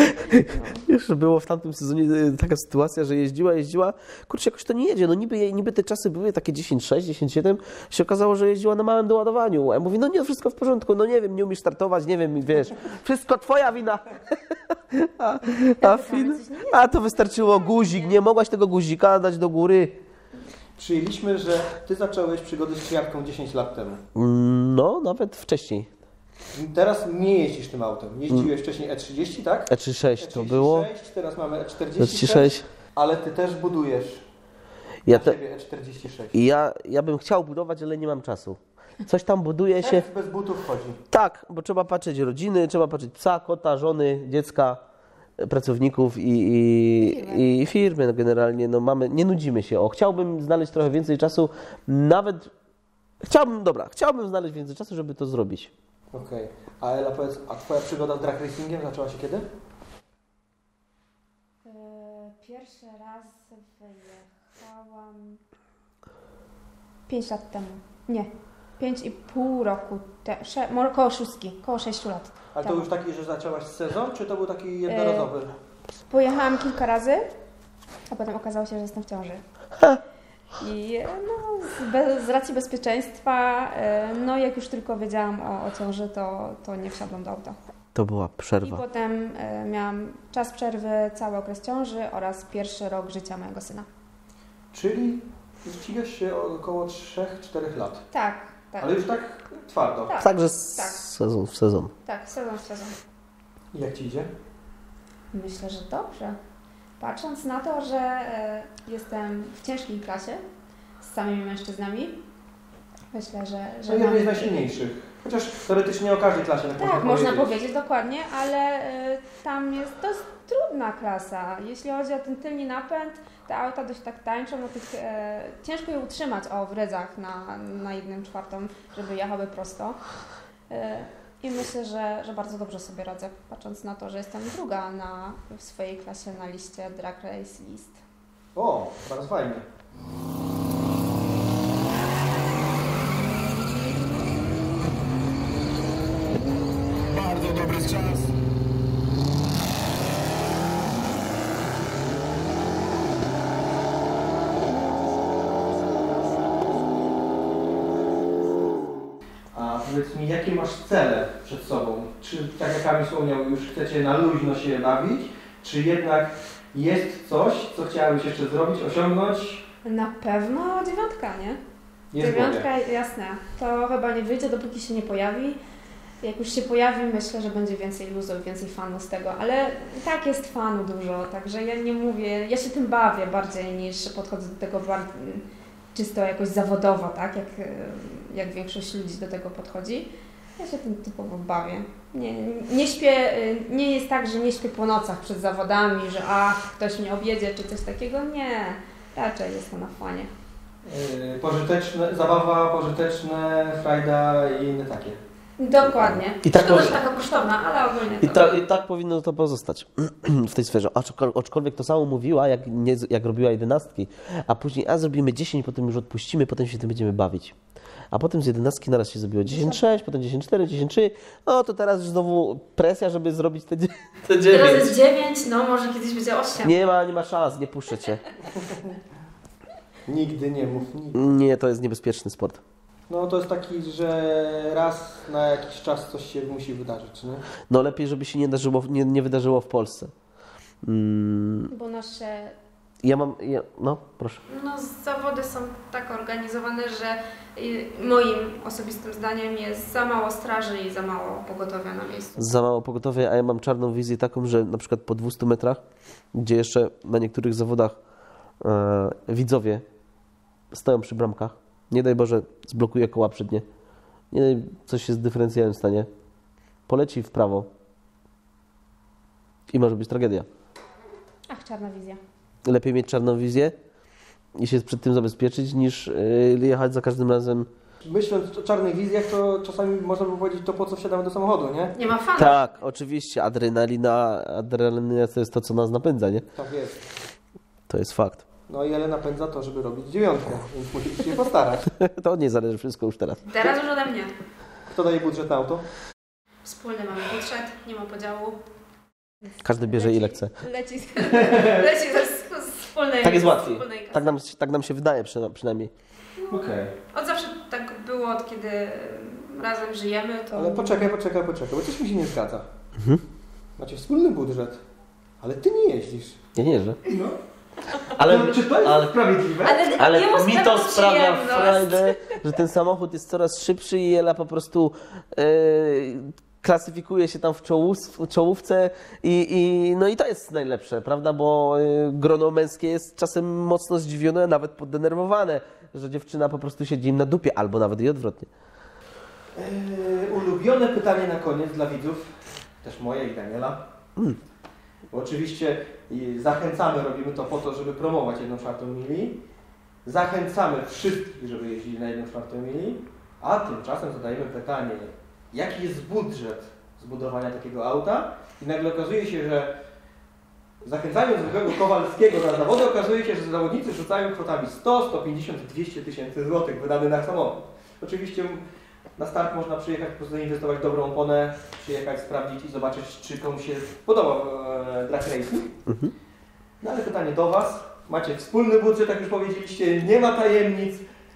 Jeszcze było w tamtym sezonie taka sytuacja, że jeździła, kurczę, jakoś to nie jedzie, no niby te czasy były takie 10,6, 10,7, się okazało, że jeździła na małym doładowaniu. Ja mówię, no nie, wszystko w porządku, no nie wiem, nie umiesz startować, nie wiem, wiesz, wszystko twoja wina. A to wystarczyło guzik, nie mogłaś tego guzika dać do góry. Przyjęliśmy, że ty zacząłeś przygodę z ćwiartką 10 lat temu. No, nawet wcześniej. Teraz nie jeździsz tym autem. Jeździłeś wcześniej E30, tak? E36 to było. Teraz mamy E46, E36. ale ty też budujesz Ja siebie E46. Ja bym chciał budować, ale nie mam czasu. Coś tam buduje się. Jak bez butów chodzi? Tak, bo trzeba patrzeć rodziny, trzeba patrzeć psa, kota, żony, dziecka, pracowników i firmy no generalnie. No nie nudzimy się. Chciałbym znaleźć trochę więcej czasu, nawet chciałbym znaleźć więcej czasu, żeby to zrobić. Okej. A Ela, powiedz, a twoja przygoda z drag racingiem zaczęła się kiedy? Pierwszy raz wyjechałam 5 lat temu. Nie, 5,5 roku. Koło 6 lat. Ale to temu. już taki, że zaczęłaś sezon, czy to był taki jednorazowy? Pojechałam kilka razy, a potem okazało się, że jestem w ciąży. I z racji bezpieczeństwa, jak już tylko wiedziałam o ciąży, to nie wsiadłam do auta. To była I przerwa. potem miałam czas przerwy, cały okres ciąży oraz pierwszy rok życia mojego syna. Czyli ścigasz się około 3-4 lat. Tak, tak. Ale już tak twardo. Tak. Także Tak. sezon w sezon. Tak, sezon w sezon. I jak Ci idzie? Myślę, że dobrze. Patrząc na to, że jestem w ciężkiej klasie z samymi mężczyznami, myślę, że No jednej z najsilniejszych. Chociaż teoretycznie o każdej klasie tak, można powiedzieć dokładnie, ale tam jest dość trudna klasa. Jeśli chodzi o ten tylny napęd, te auta dość tak tańczą, ciężko je utrzymać w ryzach na 1/4, żeby jechały prosto. I myślę, że bardzo dobrze sobie radzę, patrząc na to, że jestem druga w swojej klasie na liście Drag Race List. O, bardzo fajnie. Bardzo dobry czas. A powiedz mi, jakie masz cele przed sobą? Czy, tak jak Kamil wspomniał, już chcecie na luźno się bawić? Czy jednak jest coś, co chciałabyś jeszcze zrobić, osiągnąć? Na pewno 9, nie? Jest w 9, głowie. jasne. To chyba nie wyjdzie, dopóki się nie pojawi. Jak już się pojawi, myślę, że będzie więcej luzów, więcej fanów z tego, ale i tak jest fanu dużo, także ja nie mówię, ja się tym bawię bardziej niż podchodzę do tego czysto jakoś zawodowo, tak, jak większość ludzi do tego podchodzi. Ja się tym typowo bawię. Nie śpię, nie jest tak, że nie śpię po nocach przed zawodami, że ktoś mnie objedzie czy coś takiego, nie, raczej jest to na fanie. Pożyteczne, zabawa, pożyteczne, frajda i inne takie. Dokładnie. I tak Szkoda, że taka kosztowna, ale ogólnie I tak powinno to pozostać w tej sferze. Aczkolwiek to samo mówiła, jak robiła 11, a później zrobimy 10, potem już odpuścimy, potem się tym będziemy bawić. A potem z 11 naraz się zrobiło 10.6, potem 10.4, 10.3, no to teraz już znowu presja, żeby zrobić te 9. Teraz jest 9, no może kiedyś będzie 8. Nie ma szans, nie puszczę cię. Nigdy nie mów, nigdy. Nie, to jest niebezpieczny sport. No to jest taki, że raz na jakiś czas coś się musi wydarzyć, nie? No lepiej, żeby się nie wydarzyło w Polsce. Bo nasze No, proszę. zawody są tak organizowane, że moim osobistym zdaniem jest za mało straży i za mało pogotowia na miejscu. Za mało pogotowia, a ja mam czarną wizję taką, że na przykład po 200 metrach, gdzie jeszcze na niektórych zawodach widzowie stoją przy bramkach, nie daj Boże zblokuje koła przednie, nie daj coś się z dyferencjałem stanie, poleci w prawo i może być tragedia. Ach, czarna wizja. Lepiej mieć czarną wizję i się przed tym zabezpieczyć, niż jechać za każdym razem. Myśląc o czarnych wizjach, to czasami można by powiedzieć, to po co wsiadamy do samochodu, nie? Nie ma fanów. Tak, oczywiście, adrenalina to jest to, co nas napędza, nie? Tak jest. To jest fakt. No i ale napędza to, żeby robić 9, więc musisz się postarać. To od niej zależy wszystko już teraz. Teraz już ode mnie. Kto daje budżet na auto? Wspólny mamy budżet, nie ma podziału. Każdy bierze ile chce. Leci z wspólnej. Tak jest łatwiej. wspólnej kasy. Tak nam się wydaje przynajmniej. Okej. Od zawsze tak było, od kiedy razem żyjemy, to... Ale poczekaj, bo coś mi się nie zgadza. Macie wspólny budżet, ale ty nie jeździsz. Ja nie jeżdżę. No. Ale, Czy to jest sprawiedliwe? ale jemu mi to sprawia sprawia przyjemność. frajdę, że ten samochód jest coraz szybszy i Ela po prostu klasyfikuje się tam w czołówce no i to jest najlepsze, prawda? Bo grono męskie jest czasem mocno zdziwione, nawet poddenerwowane, że dziewczyna po prostu siedzi im na dupie, albo nawet i odwrotnie. Ulubione pytanie na koniec dla widzów, też moje i Daniela. Bo oczywiście zachęcamy, robimy to po to, żeby promować 1/4 mili. Zachęcamy wszystkich, żeby jeździli na 1/4 mili, a tymczasem zadajemy pytanie, jaki jest budżet zbudowania takiego auta? I nagle okazuje się, że zachęcając zwykłego Kowalskiego na zawody, okazuje się, że zawodnicy rzucają kwotami 100, 150, 200 tysięcy złotych wydane na samochód. Oczywiście na start można przyjechać, po prostu zainwestować w dobrą oponę, przyjechać, sprawdzić i zobaczyć, czy komuś się podoba drag racing. No ale pytanie do Was. Macie wspólny budżet, jak już powiedzieliście, nie ma tajemnic,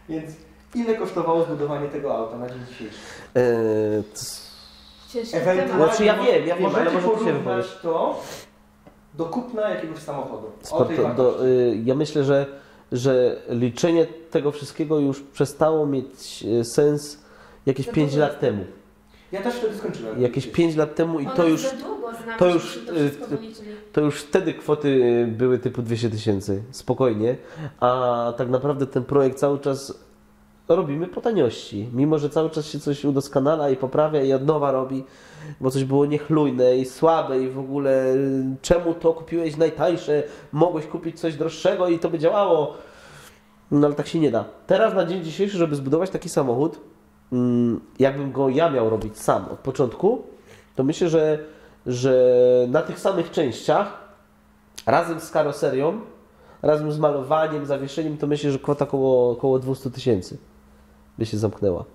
więc ile kosztowało zbudowanie tego auta na dzień dzisiejszy? Ciężki Ewentualnie Znaczy ja wiem, ale możecie może ty się porównać wypowiesz. to do kupna jakiegoś samochodu. O tej Ja myślę, że że liczenie tego wszystkiego już przestało mieć sens jakieś 5 lat temu. Ja też wtedy skończyłem. Jakieś 5 lat temu i Ono to już... za długo z nami, to już, żebyśmy to wszystko wyliczyli. To już wtedy kwoty były typu 200 000, spokojnie, a tak naprawdę ten projekt cały czas robimy po taniości, mimo że cały czas się coś udoskonala i poprawia i od nowa robi, bo coś było niechlujne i słabe i w ogóle czemu to kupiłeś najtańsze, mogłeś kupić coś droższego i to by działało, no ale tak się nie da. Teraz na dzień dzisiejszy, żeby zbudować taki samochód, jakbym go ja miał robić sam od początku, to myślę, że na tych samych częściach, razem z karoserią, razem z malowaniem, zawieszeniem, to myślę, że kwota około 200 000 by się zamknęła.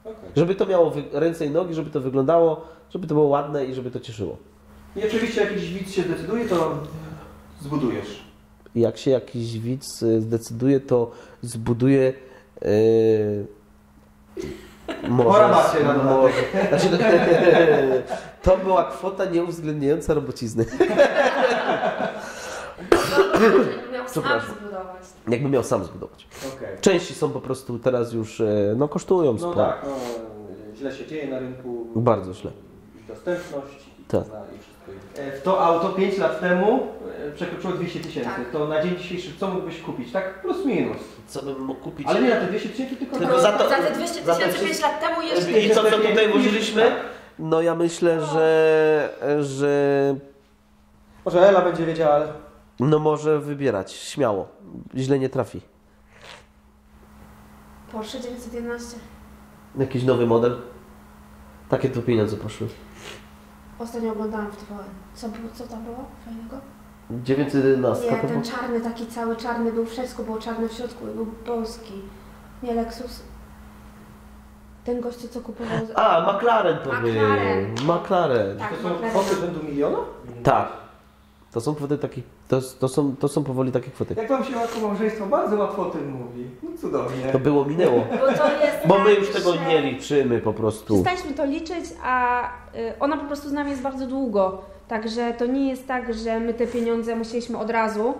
Okay. Żeby to miało ręce i nogi, żeby to wyglądało, żeby to było ładne i żeby to cieszyło. I oczywiście jakiś widz się zdecyduje, to zbudujesz. I jak się jakiś widz zdecyduje, to zbuduje... Porabacie na dodatek. Znaczy, to była kwota nieuwzględniająca robocizny. Miał sam Przepraszam. zbudować. Jakbym miał sam zbudować. Okay. Części są po prostu teraz już, no kosztują No sporo. tak, no, źle się dzieje na rynku. Bardzo źle. I dostępność i Tak. cena i wszystko. W to auto 5 lat temu przekroczyło 200 000. Tak. To na dzień dzisiejszy co mógłbyś kupić? Tak plus minus. Co bym mógł kupić? Ale nie na te 200 000, tylko Tylko na... za to- Za te 200 za te 000 5 lat temu jeszcze I co tutaj włożyliśmy? No ja myślę, że Może Ela będzie wiedziała, ale... no może wybierać, śmiało. Źle nie trafi. Porsche 911. Jakiś nowy model? Takie tu pieniądze poszły. Ostatnio oglądałam w TVN. Co tam było fajnego? 911 Nie, to ten było? czarny, taki cały czarny był, wszystko było czarne w środku i był polski. Nie Lexus. Ten gościu, co kupował... A, McLaren to McLaren. był. McLaren. Tak, To są McLaren. kwoty rzędu miliona? Tak. To są kwoty takie, to są powoli takie kwoty. Jak wam się łatwo małżeństwo bardzo łatwo o tym mówi. No cudownie. To było, minęło. Bo to jest Bo my tak, już tego że nie liczymy po prostu. Przestaliśmy to liczyć, a ona po prostu z nami jest bardzo długo. Także to nie jest tak, że my te pieniądze musieliśmy od razu,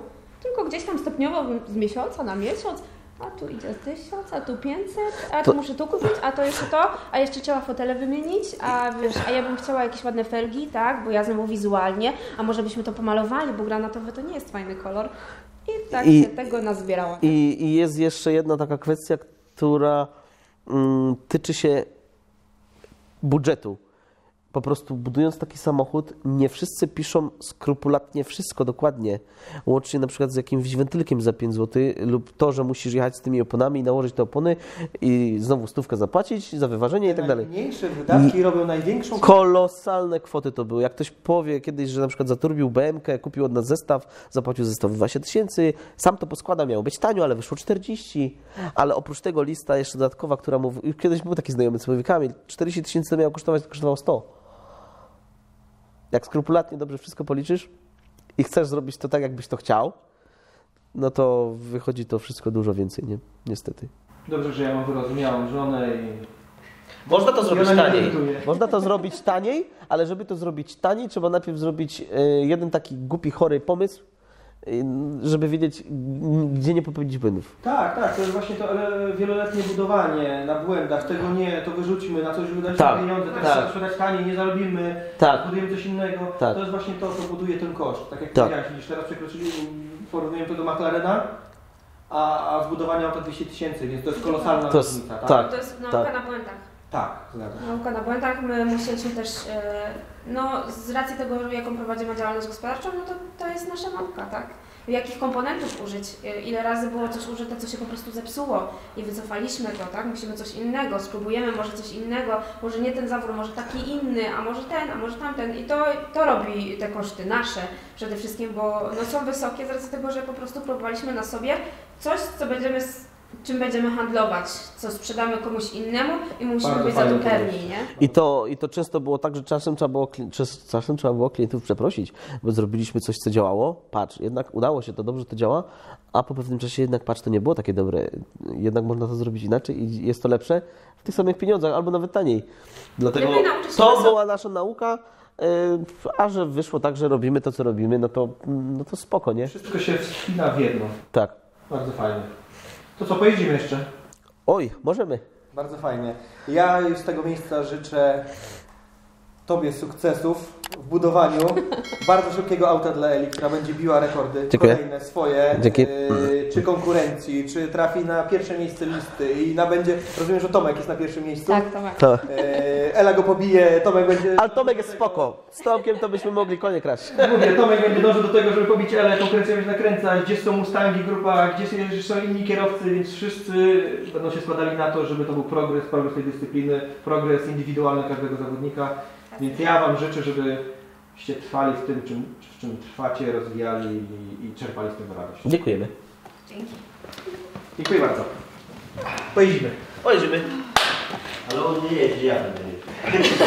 tylko gdzieś tam stopniowo z miesiąca na miesiąc. A tu idzie 1000, a tu 500, a tu muszę tu kupić, a to jeszcze to, a jeszcze trzeba fotele wymienić, a wiesz, a ja bym chciała jakieś ładne felgi, tak, bo ja znowu wizualnie, a może byśmy to pomalowali, bo granatowy to nie jest fajny kolor. I tak się tego nazbierała. I jest jeszcze jedna taka kwestia, która tyczy się budżetu. Po prostu budując taki samochód, nie wszyscy piszą skrupulatnie wszystko dokładnie. Łącznie na przykład z jakimś wentylkiem za 5 zł lub to, że musisz jechać z tymi oponami i nałożyć te opony i znowu 100 zapłacić za wyważenie i tak dalej. Najmniejsze wydatki robią największą... Kolosalne kwoty to były. Jak ktoś powie kiedyś, że na przykład zaturbił BM-kę, kupił od nas zestaw, zapłacił zestaw 20 000, sam to poskładał, miało być tanio, ale wyszło 40, ale oprócz tego lista jeszcze dodatkowa, która mówi, kiedyś był taki znajomy, co mówi, Kamil, 40 000 to miało kosztować, to kosztowało 100. Jak skrupulatnie dobrze wszystko policzysz i chcesz zrobić to tak, jakbyś to chciał, no to wychodzi to wszystko dużo więcej, nie? Niestety. Dobrze, że ja mam wyrozumiałą żonę i... Można to zrobić ona nie taniej. żartuje. Można to zrobić taniej, ale żeby to zrobić taniej, trzeba najpierw zrobić jeden taki głupi, chory pomysł, żeby wiedzieć, gdzie nie popełnić błędów. Tak, to jest właśnie to wieloletnie budowanie na błędach, tego nie, to wyrzućmy, na coś wydaliśmy Tak, pieniądze, tak. trzeba sprzedać taniej, nie zarobimy, Tak. budujemy coś innego. Tak. To jest właśnie to, co buduje ten koszt. Tak jak Tak. powiedziałeś, widzisz, teraz porównujemy to do McLarena, a zbudowanie auta 200 000, więc to jest kolosalna To jest- różnica. tak. To jest nauka tak. na błędach. Tak, zgadzam się. Nauka na błędach. My musieliśmy też, no z racji tego, jaką prowadzimy działalność gospodarczą, no to jest nasza nauka, tak? Jakich komponentów użyć, ile razy było coś użyte, co się po prostu zepsuło i wycofaliśmy to, tak? Musimy coś innego, spróbujemy może coś innego, może nie ten zawór, może taki inny, a może ten, a może tamten i to robi te koszty nasze przede wszystkim, bo no, są wysokie z racji tego, że po prostu próbowaliśmy na sobie coś, co czym będziemy handlować, co sprzedamy komuś innemu i musimy Bardzo być za to fajne pewni, podejście. nie? I to często było tak, że czasem trzeba było klientów przeprosić, bo zrobiliśmy coś, co działało, patrz, jednak udało się to, dobrze to działa, a po pewnym czasie jednak patrz, to nie było takie dobre, jednak można to zrobić inaczej i jest to lepsze w tych samych pieniądzach, albo nawet taniej. Dlatego Lepiej nauczyć się to na była nasza nauka, a że wyszło tak, że robimy to, co robimy, no to spoko, nie? Wszystko się wspina w jedno. Tak. Bardzo fajnie. To co, pojedziemy jeszcze? Oj, możemy. Bardzo fajnie. Ja z tego miejsca życzę Tobie sukcesów w budowaniu bardzo szybkiego auta dla Eli, która będzie biła rekordy. Dziękuję. Kolejne swoje. Dzięki. Czy konkurencji, czy trafi na pierwsze miejsce listy i będzie, rozumiem, że Tomek jest na pierwszym miejscu. Tak, Tomek. To. Ela go pobije, Tomek będzie... Ale Tomek jest spoko. Z Tomkiem to byśmy mogli konie kraść. Mówię, Tomek będzie dążył do tego, żeby pobić Elę, konkurencja będzie nakręcać, gdzie są Mustangi, grupa, gdzie są inni kierowcy, więc wszyscy będą się składali na to, żeby to był progres tej dyscypliny, progres indywidualny każdego zawodnika. Więc ja Wam życzę, żebyście trwali w tym, w czym trwacie, rozwijali i czerpali z tego radość. Dziękujemy. Dzięki. Dziękuję bardzo. Pojedziemy. Pojedziemy. Ale on nie jeździ, ja będę jeździł.